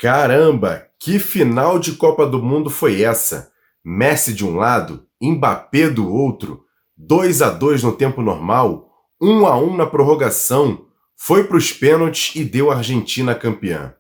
Caramba, que final de Copa do Mundo foi essa? Messi de um lado, Mbappé do outro, 2-2 no tempo normal, 1-1 na prorrogação, foi para os pênaltis e deu a Argentina campeã.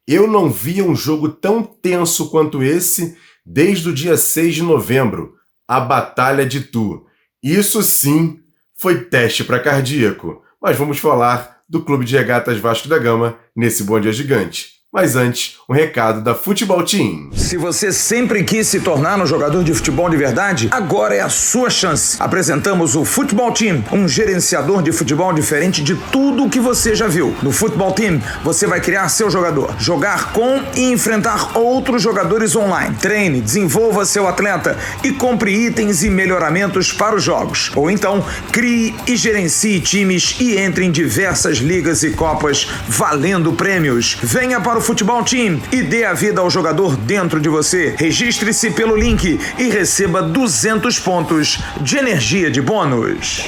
Eu não via um jogo tão tenso quanto esse desde o dia 6 de novembro, a Batalha de Tu. Isso sim foi teste para cardíaco, mas vamos falar do Clube de Regatas Vasco da Gama nesse Bom Dia Gigante. Mas antes, um recado da Futebol Team. Se você sempre quis se tornar um jogador de futebol de verdade, agora é a sua chance. Apresentamos o Futebol Team, um gerenciador de futebol diferente de tudo o que você já viu. No Futebol Team, você vai criar seu jogador, jogar com e enfrentar outros jogadores online. Treine, desenvolva seu atleta e compre itens e melhoramentos para os jogos. Ou então, crie e gerencie times e entre em diversas ligas e copas valendo prêmios. Venha para o Futebol Team e dê a vida ao jogador dentro de você. Registre-se pelo link e receba 200 pontos de energia de bônus.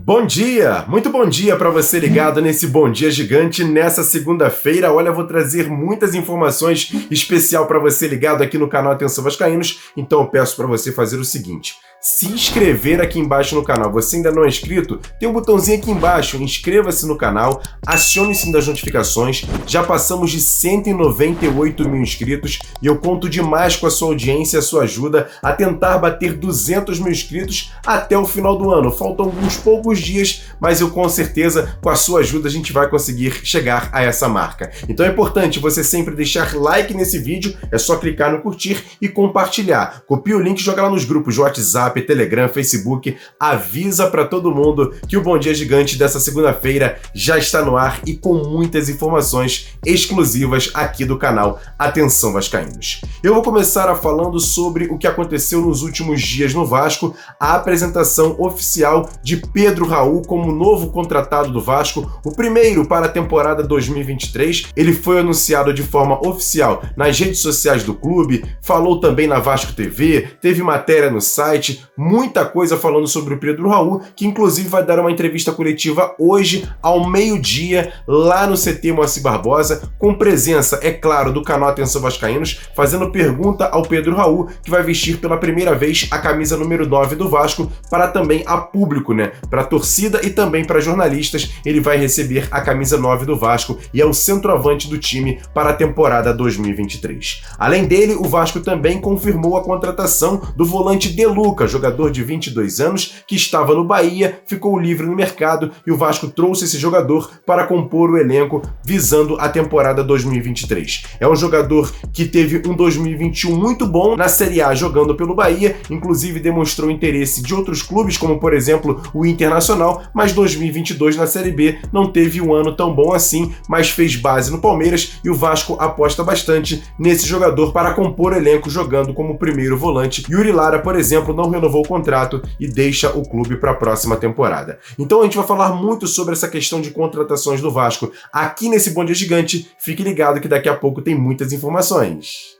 Bom dia! Muito bom dia para você ligado nesse Bom Dia Gigante nessa segunda-feira. Olha, eu vou trazer muitas informações especial para você ligado aqui no canal Atenção Vascaínos. Então eu peço para você fazer o seguinte: se inscrever aqui embaixo no canal. Você ainda não é inscrito? Tem um botãozinho aqui embaixo, inscreva-se no canal, acione o sininho das notificações. Já passamos de 198 mil inscritos e eu conto demais com a sua audiência e a sua ajuda a tentar bater 200 mil inscritos até o final do ano. Faltam alguns poucos dias, mas eu com certeza, com a sua ajuda, a gente vai conseguir chegar a essa marca. Então é importante você sempre deixar like nesse vídeo, é só clicar no curtir e compartilhar. Copia o link e joga lá nos grupos de WhatsApp, Telegram, Facebook, avisa para todo mundo que o Bom Dia Gigante dessa segunda-feira já está no ar e com muitas informações exclusivas aqui do canal Atenção Vascaínos. Eu vou começar falando sobre o que aconteceu nos últimos dias no Vasco, a apresentação oficial de Pedro Raul como novo contratado do Vasco, o primeiro para a temporada 2023. Ele foi anunciado de forma oficial nas redes sociais do clube, falou também na Vasco TV, teve matéria no site, muita coisa falando sobre o Pedro Raul, que inclusive vai dar uma entrevista coletiva hoje ao meio-dia lá no CT Moacir Barbosa, com presença, é claro, do canal Atenção Vascaínos, fazendo pergunta ao Pedro Raul, que vai vestir pela primeira vez a camisa número 9 do Vasco para também a público, para a torcida e também para jornalistas. Ele vai receber a camisa 9 do Vasco e é o centroavante do time para a temporada 2023. Além dele, o Vasco também confirmou a contratação do volante De Luca, jogador de 22 anos que estava no Bahia, ficou livre no mercado e o Vasco trouxe esse jogador para compor o elenco visando a temporada 2023. É um jogador que teve um 2021 muito bom na Série A jogando pelo Bahia, inclusive demonstrou interesse de outros clubes, como por exemplo o Internacional, mas 2022 na Série B não teve um ano tão bom assim, mas fez base no Palmeiras e o Vasco aposta bastante nesse jogador para compor o elenco jogando como primeiro volante. Yuri Lara, por exemplo, não renovou o contrato e deixa o clube para a próxima temporada. Então a gente vai falar muito sobre essa questão de contratações do Vasco aqui nesse Bom Dia Gigante. Fique ligado que daqui a pouco tem muitas informações.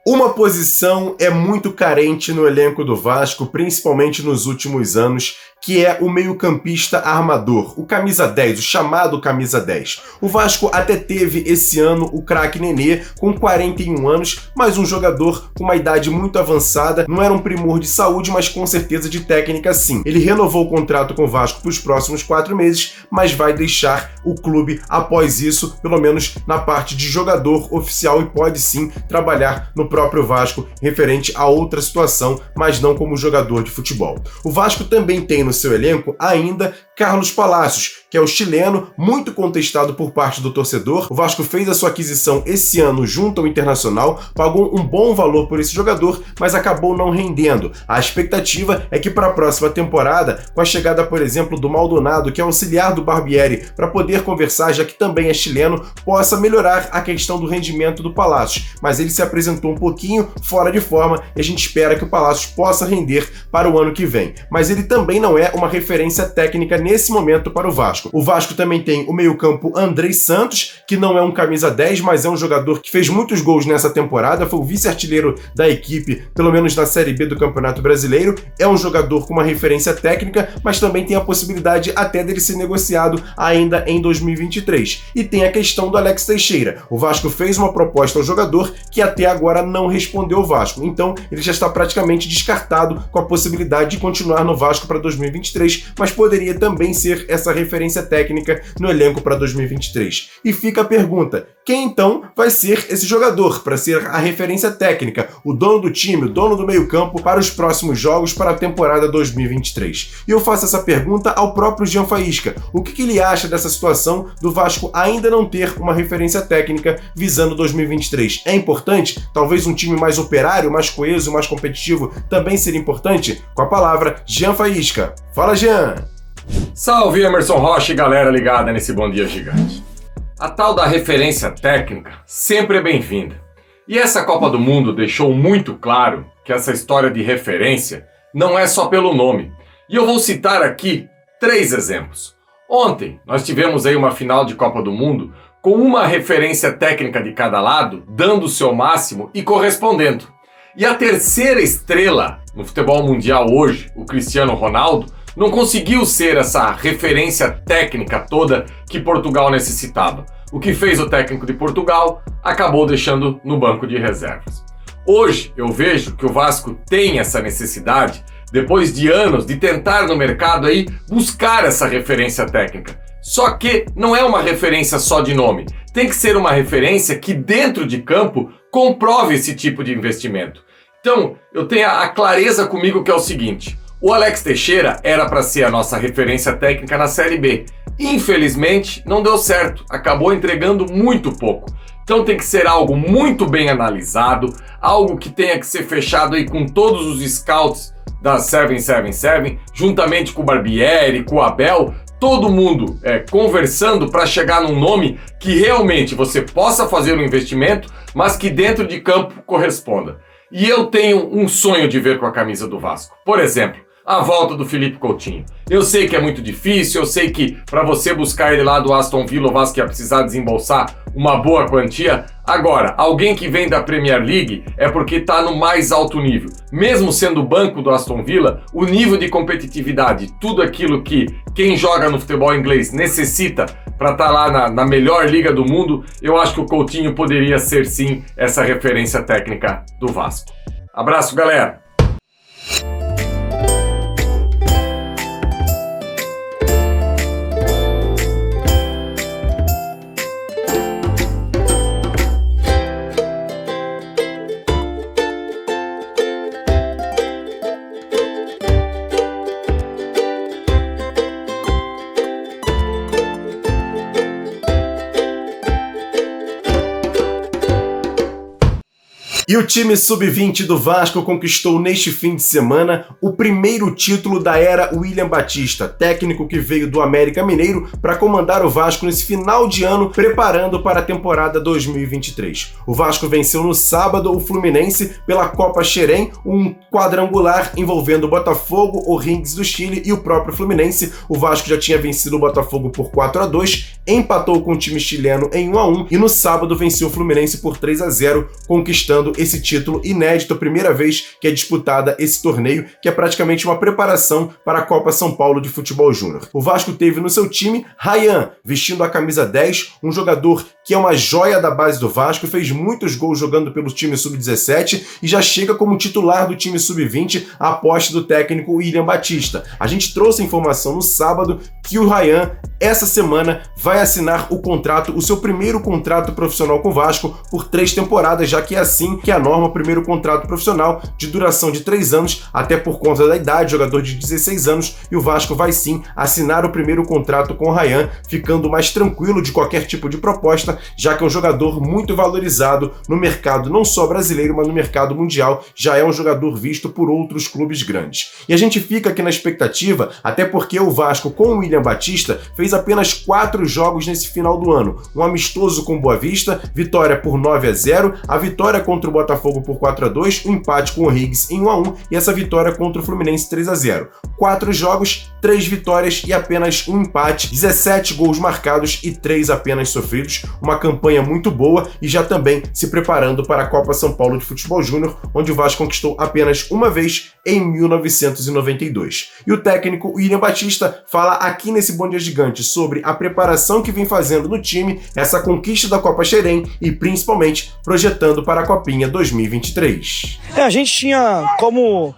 Uma posição é muito carente no elenco do Vasco, principalmente nos últimos anos, que é o meio-campista armador, o camisa 10, o chamado camisa 10. O Vasco até teve esse ano o craque Nenê, com 41 anos, mas um jogador com uma idade muito avançada, não era um primor de saúde, mas com certeza de técnica sim. Ele renovou o contrato com o Vasco para os próximos 4 meses, mas vai deixar o clube após isso, pelo menos na parte de jogador oficial, e pode sim trabalhar no próprio Vasco referente a outra situação, mas não como jogador de futebol. O Vasco também tem no seu elenco ainda Carlos Palacios, que é o chileno, muito contestado por parte do torcedor. O Vasco fez a sua aquisição esse ano junto ao Internacional, pagou um bom valor por esse jogador, mas acabou não rendendo. A expectativa é que para a próxima temporada, com a chegada, por exemplo, do Maldonado, que é auxiliar do Barbieri, para poder conversar, já que também é chileno, possa melhorar a questão do rendimento do Palacios. Mas ele se apresentou um pouquinho fora de forma e a gente espera que o Palacios possa render para o ano que vem. Mas ele também não é uma referência técnica nesse momento para o Vasco. O Vasco também tem o meio-campo Andrei Santos, que não é um camisa 10, mas é um jogador que fez muitos gols nessa temporada, foi o vice-artilheiro da equipe, pelo menos na Série B do Campeonato Brasileiro. É um jogador com uma referência técnica, mas também tem a possibilidade até dele ser negociado ainda em 2023. E tem a questão do Alex Teixeira. O Vasco fez uma proposta ao jogador que até agora não respondeu ao Vasco, então ele já está praticamente descartado com a possibilidade de continuar no Vasco para 2023, mas poderia também ser essa referência técnica no elenco para 2023. E fica a pergunta, quem então vai ser esse jogador para ser a referência técnica, o dono do time, o dono do meio-campo para os próximos jogos para a temporada 2023? E eu faço essa pergunta ao próprio Jean Faísca. O que ele acha dessa situação do Vasco ainda não ter uma referência técnica visando 2023? É importante? Talvez um time mais operário, mais coeso, mais competitivo também seria importante? Com a palavra, Jean Faísca. Fala, Jean! Salve, Emerson Rocha e galera ligada nesse Bom Dia Gigante. A tal da referência técnica sempre é bem-vinda. E essa Copa do Mundo deixou muito claro que essa história de referência não é só pelo nome. E eu vou citar aqui 3 exemplos. Ontem nós tivemos aí uma final de Copa do Mundo com uma referência técnica de cada lado, dando o seu máximo e correspondendo. E a terceira estrela no futebol mundial hoje, o Cristiano Ronaldo, não conseguiu ser essa referência técnica toda que Portugal necessitava. O que fez o técnico de Portugal acabou deixando no banco de reservas. Hoje eu vejo que o Vasco tem essa necessidade, depois de anos de tentar no mercado aí buscar essa referência técnica. Só que não é uma referência só de nome, tem que ser uma referência que dentro de campo comprove esse tipo de investimento. Então eu tenho a clareza comigo que é o seguinte: o Alex Teixeira era para ser a nossa referência técnica na Série B. Infelizmente, não deu certo, acabou entregando muito pouco. Então tem que ser algo muito bem analisado, algo que tenha que ser fechado aí com todos os scouts da 777, juntamente com o Barbieri, com o Abel, todo mundo conversando para chegar num nome que realmente você possa fazer um investimento, mas que dentro de campo corresponda. E eu tenho um sonho de ver com a camisa do Vasco. Por exemplo, a volta do Felipe Coutinho. Eu sei que é muito difícil, eu sei que para você buscar ele lá do Aston Villa, o Vasco ia precisar desembolsar uma boa quantia. Agora, alguém que vem da Premier League é porque está no mais alto nível. Mesmo sendo o banco do Aston Villa, o nível de competitividade, tudo aquilo que quem joga no futebol inglês necessita para estar lá na melhor liga do mundo, eu acho que o Coutinho poderia ser sim essa referência técnica do Vasco. Abraço, galera! E o time sub-20 do Vasco conquistou neste fim de semana o primeiro título da era William Batista, técnico que veio do América Mineiro para comandar o Vasco nesse final de ano, preparando para a temporada 2023. O Vasco venceu no sábado o Fluminense pela Copa Xerém, um quadrangular envolvendo o Botafogo, o Rings do Chile e o próprio Fluminense. O Vasco já tinha vencido o Botafogo por 4-2, empatou com o time chileno em 1-1 e no sábado venceu o Fluminense por 3-0, conquistando esse título inédito, a primeira vez que é disputada esse torneio, que é praticamente uma preparação para a Copa São Paulo de Futebol Júnior. O Vasco teve no seu time Ryan, vestindo a camisa 10, um jogador que é uma joia da base do Vasco, fez muitos gols jogando pelo time sub-17 e já chega como titular do time sub-20 a aposta do técnico William Batista. A gente trouxe a informação no sábado que o Ryan, essa semana, vai assinar o seu primeiro contrato profissional com o Vasco por 3 temporadas, já que é assim que é a norma, primeiro contrato profissional de duração de 3 anos, até por conta da idade, jogador de 16 anos, e o Vasco vai sim assinar o primeiro contrato com o Ryan, ficando mais tranquilo de qualquer tipo de proposta, já que é um jogador muito valorizado no mercado não só brasileiro, mas no mercado mundial, já é um jogador visto por outros clubes grandes. E a gente fica aqui na expectativa, até porque o Vasco com o William Batista fez apenas 4 jogos nesse final do ano, um amistoso com Boa Vista, vitória por 9-0, a vitória contra o Botafogo por 4-2, um empate com o Higgs em 1-1 e essa vitória contra o Fluminense 3-0. 4 jogos, 3 vitórias e apenas um empate, 17 gols marcados e 3 apenas sofridos. Uma campanha muito boa e já também se preparando para a Copa São Paulo de Futebol Júnior, onde o Vasco conquistou apenas uma vez em 1992. E o técnico William Batista fala aqui nesse Bom Dia Gigante sobre a preparação que vem fazendo no time, essa conquista da Copa Xerém e principalmente projetando para a Copinha 2023. A gente tinha como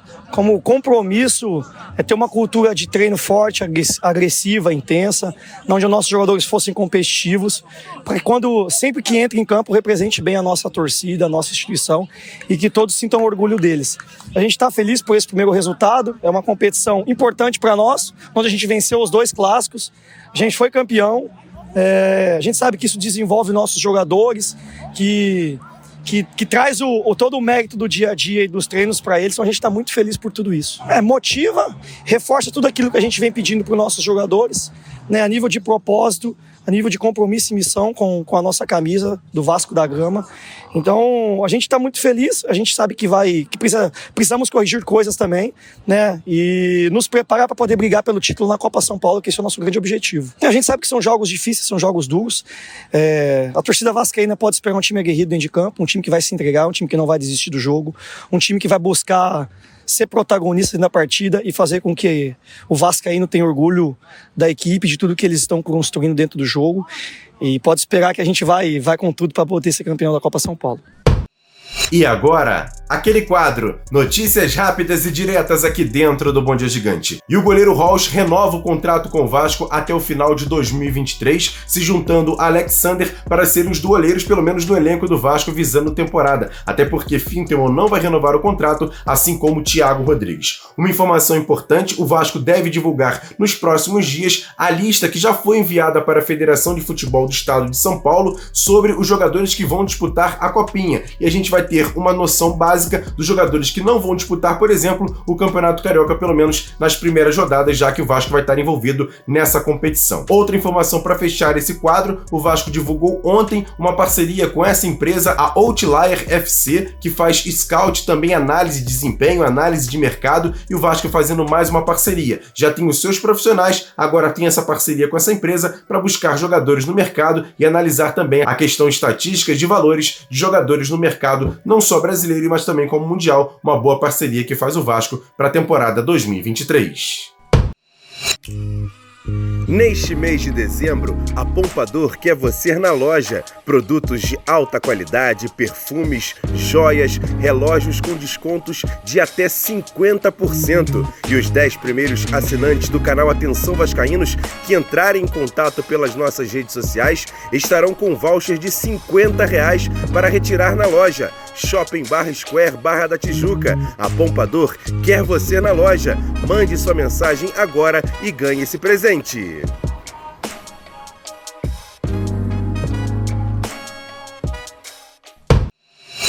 compromisso ter uma cultura de treino forte, agressiva, intensa, onde os nossos jogadores fossem competitivos, para que sempre que entra em campo represente bem a nossa torcida, a nossa instituição e que todos sintam orgulho deles. A gente está feliz por esse primeiro resultado, é uma competição importante para nós, onde a gente venceu os 2 clássicos, a gente foi campeão, a gente sabe que isso desenvolve nossos jogadores, que traz todo o mérito do dia a dia e dos treinos para eles, então a gente está muito feliz por tudo isso. Motiva, reforça tudo aquilo que a gente vem pedindo para os nossos jogadores, né, a nível de propósito, a nível de compromisso e missão com a nossa camisa do Vasco da Gama. Então a gente está muito feliz, a gente sabe que precisamos corrigir coisas também, né, e nos preparar para poder brigar pelo título na Copa São Paulo, que esse é o nosso grande objetivo. A gente sabe que são jogos difíceis, são jogos duros, a torcida vascaína pode esperar um time aguerrido dentro de campo, um time que vai se entregar, um time que não vai desistir do jogo, um time que vai buscar ser protagonista na partida e fazer com que o vascaíno tenha orgulho da equipe, de tudo que eles estão construindo dentro do jogo, e pode esperar que a gente vai com tudo para poder ser campeão da Copa São Paulo. E agora, aquele quadro, notícias rápidas e diretas aqui dentro do Bom Dia Gigante. E o goleiro Rocha renova o contrato com o Vasco até o final de 2023, se juntando a Alexander para serem os goleiros, pelo menos no elenco do Vasco, visando temporada. Até porque Fintelman não vai renovar o contrato, assim como Thiago Rodrigues. Uma informação importante, o Vasco deve divulgar nos próximos dias a lista que já foi enviada para a Federação de Futebol do Estado de São Paulo sobre os jogadores que vão disputar a Copinha. E a gente vai ter uma noção básica dos jogadores que não vão disputar, por exemplo, o Campeonato Carioca, pelo menos nas primeiras rodadas, já que o Vasco vai estar envolvido nessa competição. Outra informação para fechar esse quadro, o Vasco divulgou ontem uma parceria com essa empresa, a Outlier FC, que faz scout, também análise de desempenho, análise de mercado, e o Vasco fazendo mais uma parceria. Já tem os seus profissionais, agora tem essa parceria com essa empresa para buscar jogadores no mercado e analisar também a questão estatística de valores de jogadores no mercado, não só brasileiro, mas também como mundial, uma boa parceria que faz o Vasco para a temporada 2023. Neste mês de dezembro, a Pompador quer você na loja. Produtos de alta qualidade, perfumes, joias, relógios com descontos de até 50%. E os 10 primeiros assinantes do canal Atenção Vascaínos que entrarem em contato pelas nossas redes sociais estarão com voucher de R$50 para retirar na loja. Shopping Barra Square, Barra da Tijuca. A Pompador quer você na loja. Mande sua mensagem agora e ganhe esse presente.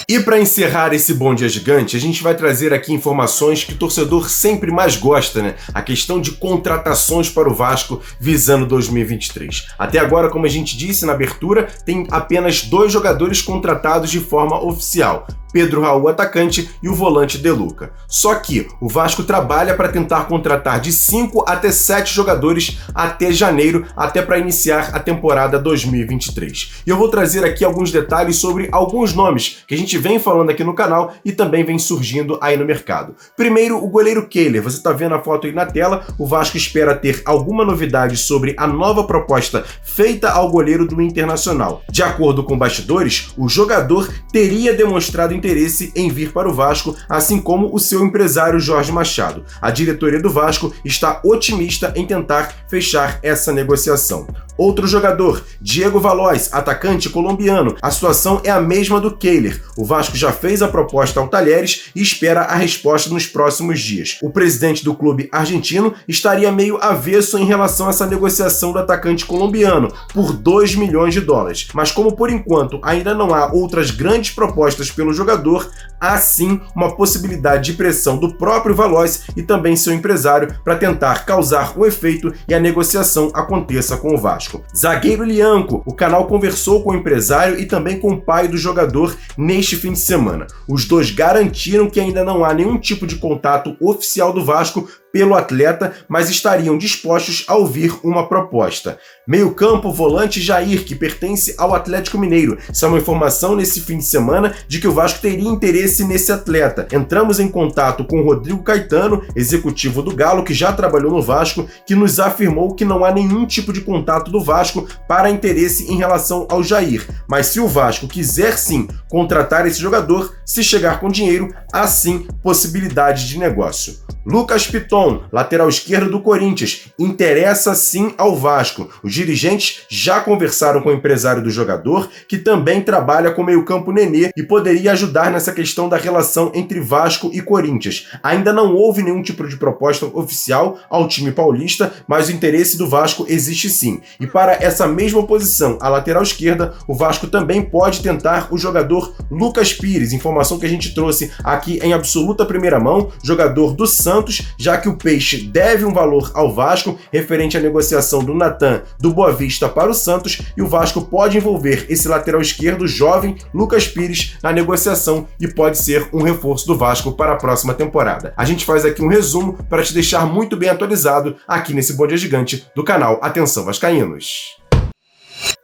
E para encerrar esse Bom Dia Gigante, a gente vai trazer aqui informações que o torcedor sempre mais gosta, né? A questão de contratações para o Vasco visando 2023. Até agora, como a gente disse na abertura, tem apenas 2 jogadores contratados de forma oficial. Pedro Raul, atacante, e o volante De Luca. Só que o Vasco trabalha para tentar contratar de 5 até 7 jogadores até janeiro, até para iniciar a temporada 2023. E eu vou trazer aqui alguns detalhes sobre alguns nomes que a gente vem falando aqui no canal e também vem surgindo aí no mercado. Primeiro, o goleiro Kehler. Você está vendo a foto aí na tela. O Vasco espera ter alguma novidade sobre a nova proposta feita ao goleiro do Internacional. De acordo com bastidores, o jogador teria demonstrado interesse em vir para o Vasco, assim como o seu empresário Jorge Machado. A diretoria do Vasco está otimista em tentar fechar essa negociação. Outro jogador, Diego Valois, atacante colombiano. A situação é a mesma do Kehler. O Vasco já fez a proposta ao Talheres e espera a resposta nos próximos dias. O presidente do clube argentino estaria meio avesso em relação a essa negociação do atacante colombiano por $2 milhões. Mas como por enquanto ainda não há outras grandes propostas pelo jogador, há sim uma possibilidade de pressão do próprio Valois e também seu empresário para tentar causar um efeito e a negociação aconteça com o Vasco. Vasco. Zagueiro Lianco, o canal conversou com o empresário e também com o pai do jogador neste fim de semana. Os dois garantiram que ainda não há nenhum tipo de contato oficial do Vasco pelo atleta, mas estariam dispostos a ouvir uma proposta. Meio-campo, volante Jair, que pertence ao Atlético Mineiro. Isso é uma informação nesse fim de semana de que o Vasco teria interesse nesse atleta. Entramos em contato com o Rodrigo Caetano, executivo do Galo, que já trabalhou no Vasco, que nos afirmou que não há nenhum tipo de contato do Vasco para interesse em relação ao Jair. Mas se o Vasco quiser sim contratar esse jogador, se chegar com dinheiro, há sim possibilidade de negócio. Lucas Piton, lateral esquerdo do Corinthians, interessa sim ao Vasco. Os dirigentes já conversaram com o empresário do jogador, que também trabalha com o meio-campo Nenê e poderia ajudar nessa questão da relação entre Vasco e Corinthians. Ainda não houve nenhum tipo de proposta oficial ao time paulista, mas o interesse do Vasco existe sim. E para essa mesma posição, a lateral esquerda, o Vasco também pode tentar o jogador Lucas Pires, informação que a gente trouxe aqui em absoluta primeira mão, jogador do Santos, já que o Peixe deve um valor ao Vasco referente à negociação do Natan do Boa Vista para o Santos, e o Vasco pode envolver esse lateral esquerdo jovem Lucas Pires na negociação e pode ser um reforço do Vasco para a próxima temporada. A gente faz aqui um resumo para te deixar muito bem atualizado aqui nesse Bom Dia Gigante do canal Atenção Vascaínos.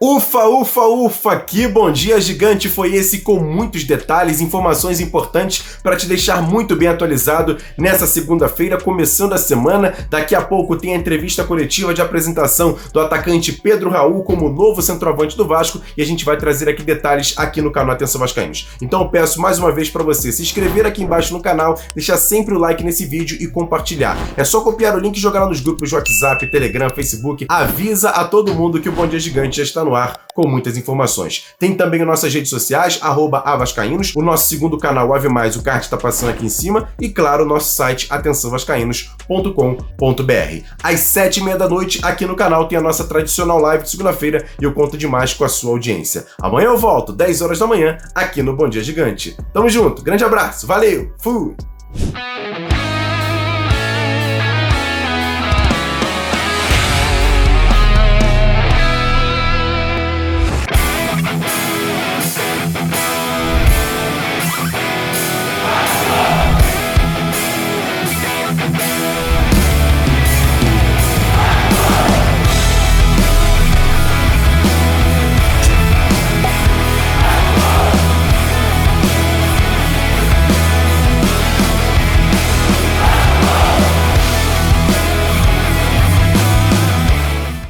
Ufa, ufa, ufa, que Bom Dia Gigante foi esse, com muitos detalhes, informações importantes para te deixar muito bem atualizado nessa segunda-feira, começando a semana. Daqui a pouco tem a entrevista coletiva de apresentação do atacante Pedro Raul como novo centroavante do Vasco e a gente vai trazer aqui detalhes aqui no canal Atenção Vascaínos. Então eu peço mais uma vez para você se inscrever aqui embaixo no canal, deixar sempre o like nesse vídeo e compartilhar. É só copiar o link e jogar lá nos grupos de WhatsApp, Telegram, Facebook. Avisa a todo mundo que o Bom Dia Gigante já está no ar com muitas informações. Tem também nossas redes sociais, @avascaínos, o nosso segundo canal Ave Mais, o card está passando aqui em cima, e claro, o nosso site atençãovascaínos.com.br. Às 7h30 da noite, aqui no canal tem a nossa tradicional live de segunda-feira e eu conto demais com a sua audiência. Amanhã eu volto, 10 horas da manhã, aqui no Bom Dia Gigante. Tamo junto, grande abraço, valeu, fui!